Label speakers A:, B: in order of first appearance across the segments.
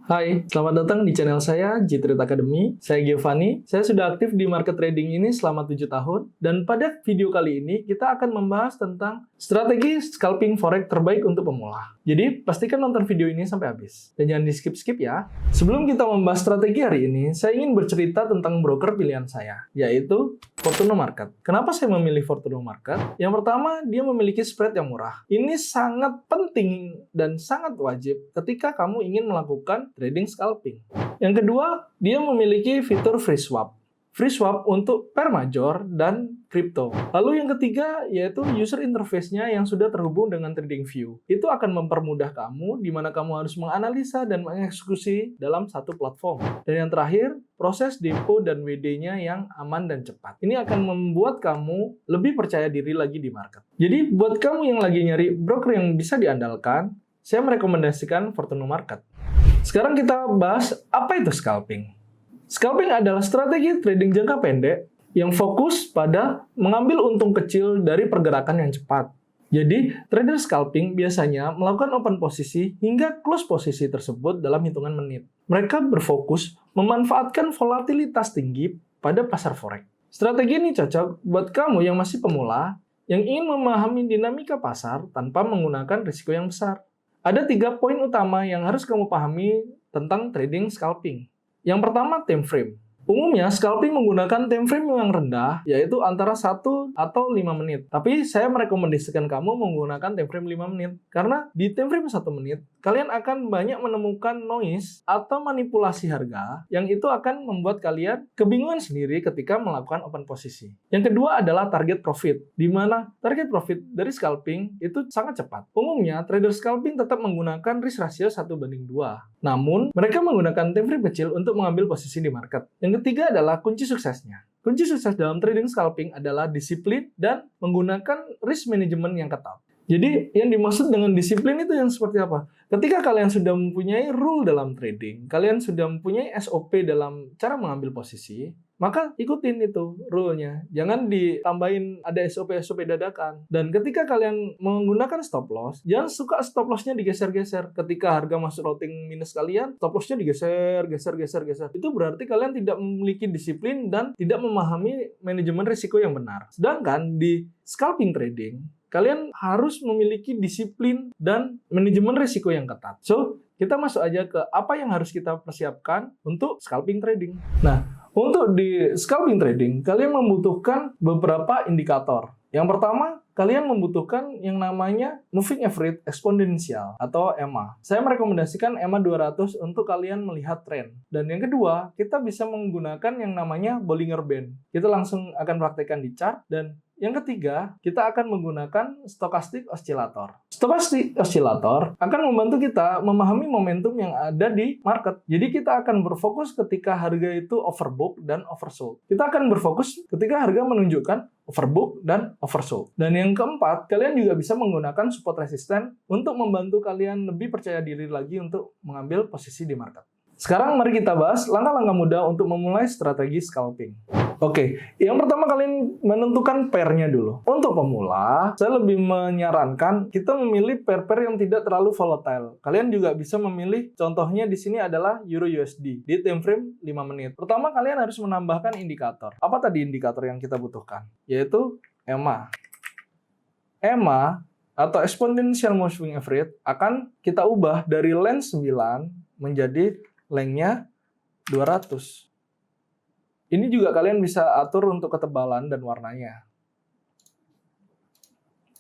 A: Hai, selamat datang di channel saya, Jitrit Academy. Saya Giovanni. Saya sudah aktif di market trading ini selama 7 tahun. Dan pada video kali ini, kita akan membahas tentang strategi scalping forex terbaik untuk pemula. Jadi, pastikan nonton video ini sampai habis. Dan jangan di-skip-skip ya. Sebelum kita membahas strategi hari ini, saya ingin bercerita tentang broker pilihan saya, yaitu Fortuno Market. Kenapa saya memilih Fortuno Market? Yang pertama, dia memiliki spread yang murah. Ini sangat penting dan sangat wajib ketika kamu ingin melakukan trading scalping. Yang kedua, dia memiliki fitur free swap. Free swap untuk pair major dan crypto. Lalu yang ketiga yaitu user interface-nya yang sudah terhubung dengan TradingView. Itu akan mempermudah kamu di mana kamu harus menganalisa dan mengeksekusi dalam satu platform. Dan yang terakhir, proses depo dan WD-nya yang aman dan cepat. Ini akan membuat kamu lebih percaya diri lagi di market. Jadi buat kamu yang lagi nyari broker yang bisa diandalkan, saya merekomendasikan Fortuno Market. Sekarang kita bahas apa itu scalping. Scalping adalah strategi trading jangka pendek yang fokus pada mengambil untung kecil dari pergerakan yang cepat. Jadi, trader scalping biasanya melakukan open posisi hingga close posisi tersebut dalam hitungan menit. Mereka berfokus memanfaatkan volatilitas tinggi pada pasar forex. Strategi ini cocok buat kamu yang masih pemula, yang ingin memahami dinamika pasar tanpa menggunakan risiko yang besar. Ada 3 poin utama yang harus kamu pahami tentang trading scalping. Yang pertama, time frame. Umumnya, scalping menggunakan time frame yang rendah, yaitu antara 1 atau 5 menit. Tapi saya merekomendasikan kamu menggunakan time frame 5 menit. Karena di time frame 1 menit, kalian akan banyak menemukan noise atau manipulasi harga, yang itu akan membuat kalian kebingungan sendiri ketika melakukan open posisi. Yang kedua adalah target profit, di mana target profit dari scalping itu sangat cepat. Umumnya, trader scalping tetap menggunakan risk ratio 1:2. Namun, mereka menggunakan time frame kecil untuk mengambil posisi di market. Yang ketiga adalah kunci suksesnya. Kunci sukses dalam trading scalping adalah disiplin dan menggunakan risk management yang ketat. Jadi, yang dimaksud dengan disiplin itu yang seperti apa? Ketika kalian sudah mempunyai rule dalam trading, kalian sudah mempunyai SOP dalam cara mengambil posisi, maka ikutin itu rule-nya. Jangan ditambahin ada SOP-SOP dadakan. Dan ketika kalian menggunakan stop loss, jangan suka stop loss-nya digeser-geser. Ketika harga masuk routing minus kalian, stop loss-nya digeser. Itu berarti kalian tidak memiliki disiplin dan tidak memahami manajemen risiko yang benar. Sedangkan di scalping trading, kalian harus memiliki disiplin dan manajemen risiko yang ketat. So, kita masuk aja ke apa yang harus kita persiapkan untuk scalping trading. Nah, untuk di scalping trading, kalian membutuhkan beberapa indikator. Yang pertama, kalian membutuhkan yang namanya Moving Average Exponential atau EMA. Saya merekomendasikan EMA 200 untuk kalian melihat tren. Dan yang kedua, kita bisa menggunakan yang namanya Bollinger Band. Kita langsung akan praktekkan di chart. Dan yang ketiga, kita akan menggunakan Stochastic Oscillator. Stochastic Oscillator akan membantu kita memahami momentum yang ada di market. Jadi kita akan berfokus ketika harga itu overbook dan oversold. Kita akan berfokus ketika harga menunjukkan overbook dan oversold. Dan yang keempat, kalian juga bisa menggunakan support resisten untuk membantu kalian lebih percaya diri lagi untuk mengambil posisi di market. Sekarang mari kita bahas langkah-langkah mudah untuk memulai strategi scalping. Oke, yang pertama kalian menentukan pair-nya dulu. Untuk pemula, saya lebih menyarankan kita memilih pair-pair yang tidak terlalu volatile. Kalian juga bisa memilih, contohnya di sini adalah Euro USD di time frame 5 menit. Pertama, kalian harus menambahkan indikator. Apa tadi indikator yang kita butuhkan? Yaitu EMA. EMA atau Exponential Moving Average akan kita ubah dari length 9 menjadi length-nya 200. Ini juga kalian bisa atur untuk ketebalan dan warnanya.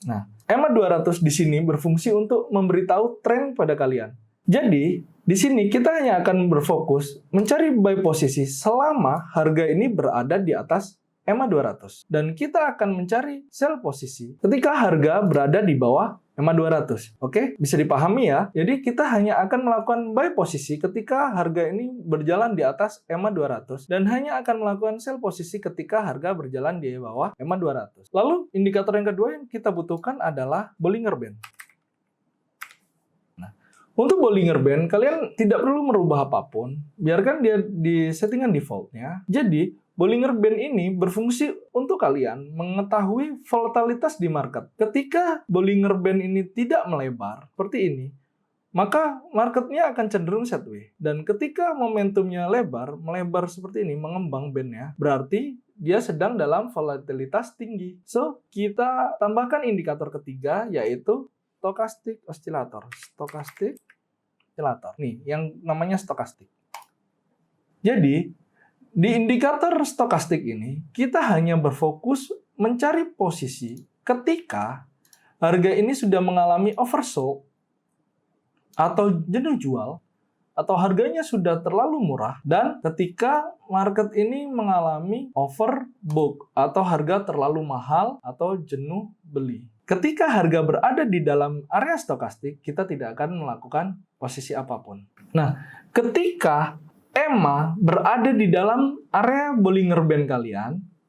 A: Nah, EMA 200 di sini berfungsi untuk memberitahu tren pada kalian. Jadi, di sini kita hanya akan berfokus mencari buy posisi selama harga ini berada di atas EMA 200. Dan kita akan mencari sell posisi ketika harga berada di bawah EMA 200. Oke, bisa dipahami ya. Jadi kita hanya akan melakukan buy posisi ketika harga ini berjalan di atas EMA 200 dan hanya akan melakukan sell posisi ketika harga berjalan di bawah EMA 200. Lalu indikator yang kedua yang kita butuhkan adalah Bollinger Band. Nah, untuk Bollinger Band kalian tidak perlu merubah apapun, biarkan dia di settingan defaultnya. Jadi Bollinger Band ini berfungsi untuk kalian mengetahui volatilitas di market. Ketika Bollinger Band ini tidak melebar seperti ini, maka marketnya akan cenderung sideways. Dan ketika momentumnya melebar seperti ini, mengembang bandnya, berarti dia sedang dalam volatilitas tinggi. So, kita tambahkan indikator ketiga, yaitu stochastic oscillator. Stochastic oscillator. Nih, yang namanya stokastik. Jadi, di indikator stokastik ini, kita hanya berfokus mencari posisi ketika harga ini sudah mengalami oversold atau jenuh jual, atau harganya sudah terlalu murah, dan ketika market ini mengalami overbook atau harga terlalu mahal atau jenuh beli. Ketika harga berada di dalam area stokastik, kita tidak akan melakukan posisi apapun. Nah, ketika EMA berada di dalam area Bollinger Band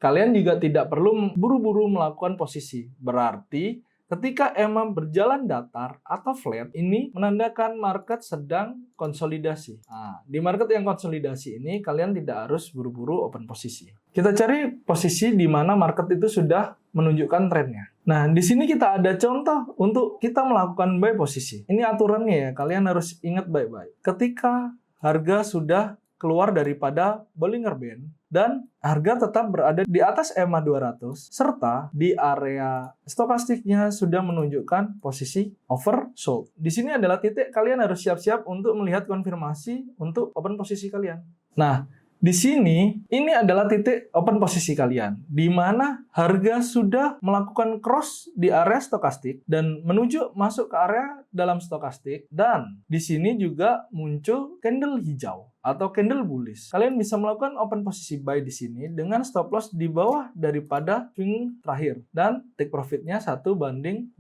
A: kalian juga tidak perlu buru-buru melakukan posisi. Berarti ketika EMA berjalan datar atau flat, ini menandakan market sedang konsolidasi. Nah, di market yang konsolidasi ini, kalian tidak harus buru-buru open posisi. Kita cari posisi di mana market itu sudah menunjukkan trennya. Nah, di sini kita ada contoh untuk kita melakukan buy posisi. Ini aturannya ya, kalian harus ingat baik-baik. Ketika harga sudah keluar daripada Bollinger Band dan harga tetap berada di atas EMA 200 serta di area stokastiknya sudah menunjukkan posisi oversold. Di sini adalah titik kalian harus siap-siap untuk melihat konfirmasi untuk open posisi kalian. Nah, di sini ini adalah titik open posisi kalian di mana harga sudah melakukan cross di area stokastik dan menuju masuk ke area dalam stokastik, dan di sini juga muncul candle hijau atau candle bullish. Kalian bisa melakukan open posisi buy di sini dengan stop loss di bawah daripada swing terakhir dan take profitnya 1/2.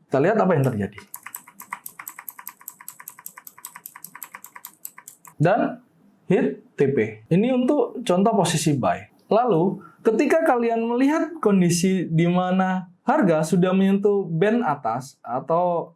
A: Kita lihat apa yang terjadi. Dan hit TP. Ini untuk contoh posisi buy. Lalu, ketika kalian melihat kondisi di mana harga sudah menyentuh band atas atau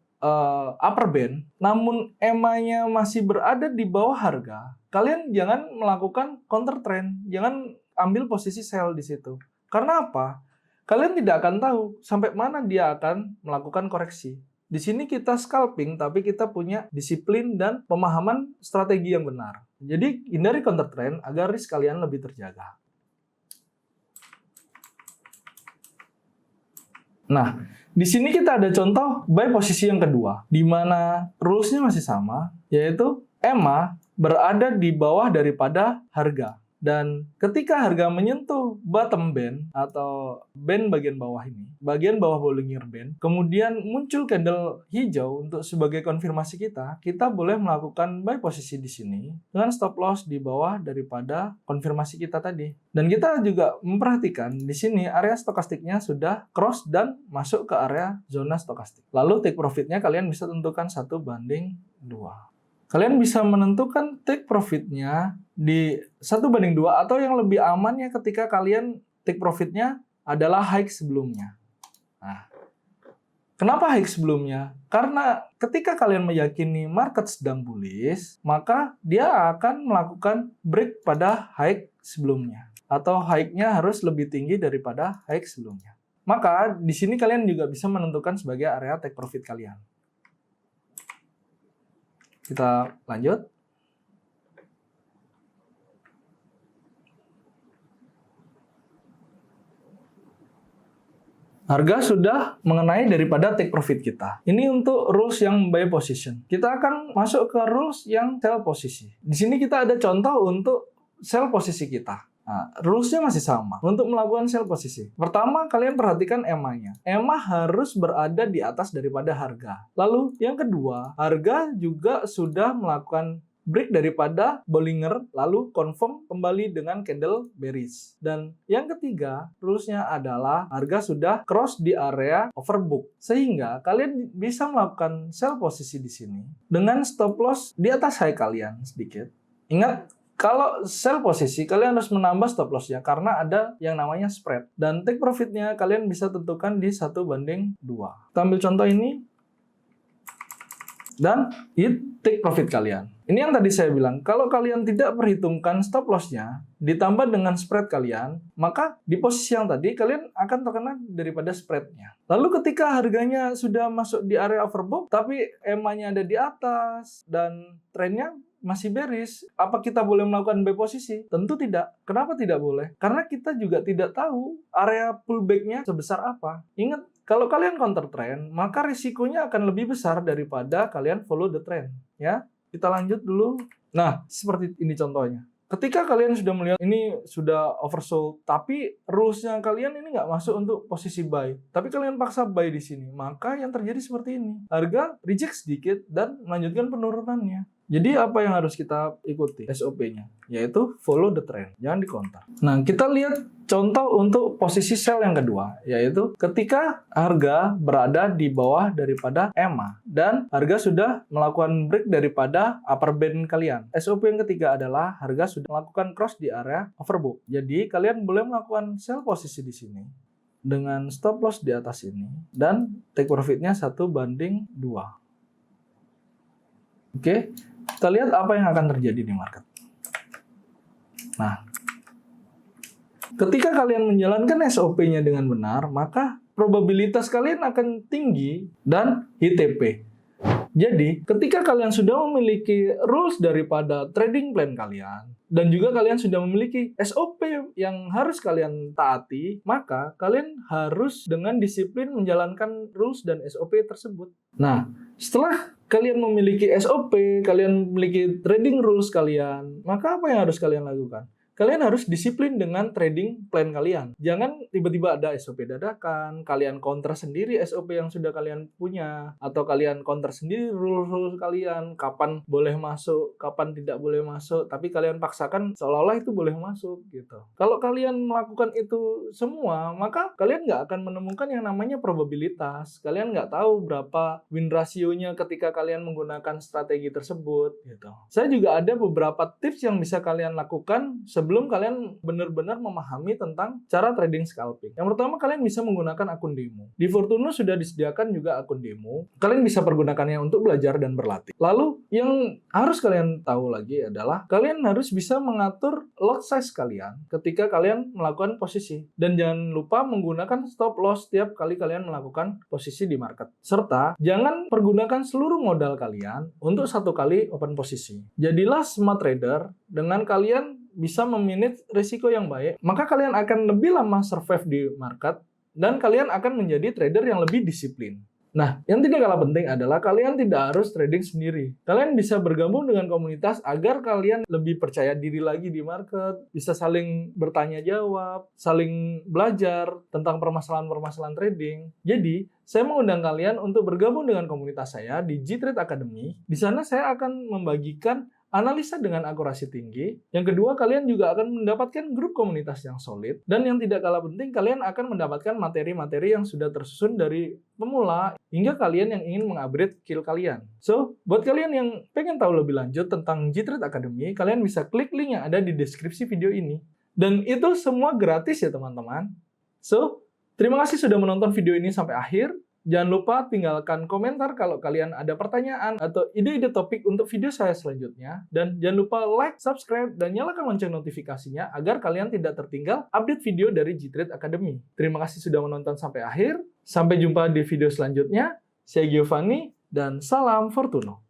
A: upper band, namun EMA-nya masih berada di bawah harga, kalian jangan melakukan counter trend, jangan ambil posisi sell di situ. Karena apa? Kalian tidak akan tahu sampai mana dia akan melakukan koreksi. Di sini kita scalping, tapi kita punya disiplin dan pemahaman strategi yang benar. Jadi, hindari counter trend agar risk kalian lebih terjaga. Nah, di sini kita ada contoh buy posisi yang kedua, di mana rules-nya masih sama, yaitu EMA berada di bawah daripada harga. Dan ketika harga menyentuh bottom band atau band bagian bawah ini, bagian bawah Bollinger Band, kemudian muncul candle hijau untuk sebagai konfirmasi kita boleh melakukan buy posisi di sini dengan stop loss di bawah daripada konfirmasi kita tadi. Dan kita juga memperhatikan di sini area stokastiknya sudah cross dan masuk ke area zona stokastik. Lalu take profitnya kalian bisa tentukan 1/2. Kalian bisa menentukan take profitnya di 1/2 atau yang lebih amannya ketika kalian take profitnya adalah high sebelumnya. Nah, kenapa high sebelumnya? Karena ketika kalian meyakini market sedang bullish, maka dia akan melakukan break pada high sebelumnya. Atau high-nya harus lebih tinggi daripada high sebelumnya. Maka di sini kalian juga bisa menentukan sebagai area take profit kalian. Kita lanjut. Harga sudah mengenai daripada take profit kita. Ini untuk rules yang buy position. Kita akan masuk ke rules yang sell posisi. Di sini kita ada contoh untuk sell posisi kita. Nah, rules-nya masih sama untuk melakukan sell posisi. Pertama, kalian perhatikan EMA-nya. EMA harus berada di atas daripada harga. Lalu, yang kedua, harga juga sudah melakukan break daripada Bollinger, lalu confirm kembali dengan candle bearish. Dan yang ketiga, rules-nya adalah harga sudah cross di area overbook. Sehingga kalian bisa melakukan sell posisi di sini dengan stop loss di atas high kalian sedikit. Ingat, kalau sell posisi, kalian harus menambah stop loss-nya karena ada yang namanya spread. Dan take profit-nya kalian bisa tentukan di 1/2. Kita ambil contoh ini. dan take profit kalian. Ini yang tadi saya bilang, kalau kalian tidak perhitungkan stop loss-nya ditambah dengan spread kalian, maka di posisi yang tadi kalian akan terkena daripada spread-nya. Lalu ketika harganya sudah masuk di area overbought tapi EMA-nya ada di atas dan trennya masih bearish, apa kita boleh melakukan buy posisi? Tentu tidak. Kenapa tidak boleh? Karena kita juga tidak tahu area pullback-nya sebesar apa. Ingat, kalau kalian counter trend, maka risikonya akan lebih besar daripada kalian follow the trend. Ya, kita lanjut dulu. Nah, seperti ini contohnya. Ketika kalian sudah melihat ini sudah oversold, tapi rules-nya kalian ini nggak masuk untuk posisi buy, tapi kalian paksa buy di sini, maka yang terjadi seperti ini. Harga reject sedikit dan melanjutkan penurunannya. Jadi apa yang harus kita ikuti SOP-nya? Yaitu follow the trend, jangan di-counter. Nah, kita lihat contoh untuk posisi sell yang kedua, yaitu ketika harga berada di bawah daripada EMA dan harga sudah melakukan break daripada upper band kalian. SOP yang ketiga adalah harga sudah melakukan cross di area overbought. Jadi kalian boleh melakukan sell posisi di sini dengan stop loss di atas ini dan take profit-nya 1:2. Oke, kita lihat apa yang akan terjadi di market. Nah, ketika kalian menjalankan SOP-nya dengan benar, maka probabilitas kalian akan tinggi dan hit TP. Jadi, ketika kalian sudah memiliki rules daripada trading plan kalian, dan juga kalian sudah memiliki SOP yang harus kalian taati, maka kalian harus dengan disiplin menjalankan rules dan SOP tersebut. Nah, setelah kalian memiliki SOP, kalian memiliki trading rules kalian, maka apa yang harus kalian lakukan? Kalian harus disiplin dengan trading plan kalian. Jangan tiba-tiba ada SOP dadakan, kalian counter sendiri SOP yang sudah kalian punya, atau kalian counter sendiri rules kalian, kapan boleh masuk, kapan tidak boleh masuk, tapi kalian paksakan seolah-olah itu boleh masuk gitu. Kalau kalian melakukan itu semua, maka kalian nggak akan menemukan yang namanya probabilitas. Kalian nggak tahu berapa win ratio-nya ketika kalian menggunakan strategi tersebut gitu. Saya juga ada beberapa tips yang bisa kalian lakukan sebelum kalian benar-benar memahami tentang cara trading scalping. Yang pertama, kalian bisa menggunakan akun demo. Di Fortuno sudah disediakan juga akun demo. Kalian bisa pergunakannya untuk belajar dan berlatih. Lalu, yang harus kalian tahu lagi adalah kalian harus bisa mengatur lot size kalian ketika kalian melakukan posisi. Dan jangan lupa menggunakan stop loss setiap kali kalian melakukan posisi di market. Serta, jangan pergunakan seluruh modal kalian untuk satu kali open posisi. Jadilah smart trader dengan kalian bisa memanage risiko yang baik, maka kalian akan lebih lama survive di market dan kalian akan menjadi trader yang lebih disiplin. Nah, yang tidak kalah penting adalah kalian tidak harus trading sendiri. Kalian bisa bergabung dengan komunitas agar kalian lebih percaya diri lagi di market, bisa saling bertanya jawab, saling belajar tentang permasalahan-permasalahan trading. Jadi, saya mengundang kalian untuk bergabung dengan komunitas saya di G-Trade Academy. Di sana saya akan membagikan analisa dengan akurasi tinggi. Yang kedua, kalian juga akan mendapatkan grup komunitas yang solid. Dan yang tidak kalah penting, kalian akan mendapatkan materi-materi yang sudah tersusun dari pemula hingga kalian yang ingin mengupgrade skill kalian. So, buat kalian yang pengen tahu lebih lanjut tentang G-Trade Academy, kalian bisa klik link yang ada di deskripsi video ini. Dan itu semua gratis ya teman-teman. So, terima kasih sudah menonton video ini sampai akhir. Jangan lupa tinggalkan komentar kalau kalian ada pertanyaan atau ide-ide topik untuk video saya selanjutnya. Dan jangan lupa like, subscribe, dan nyalakan lonceng notifikasinya agar kalian tidak tertinggal update video dari G-Trade Academy. Terima kasih sudah menonton sampai akhir. Sampai jumpa di video selanjutnya. Saya Giovanni, dan salam Fortuno.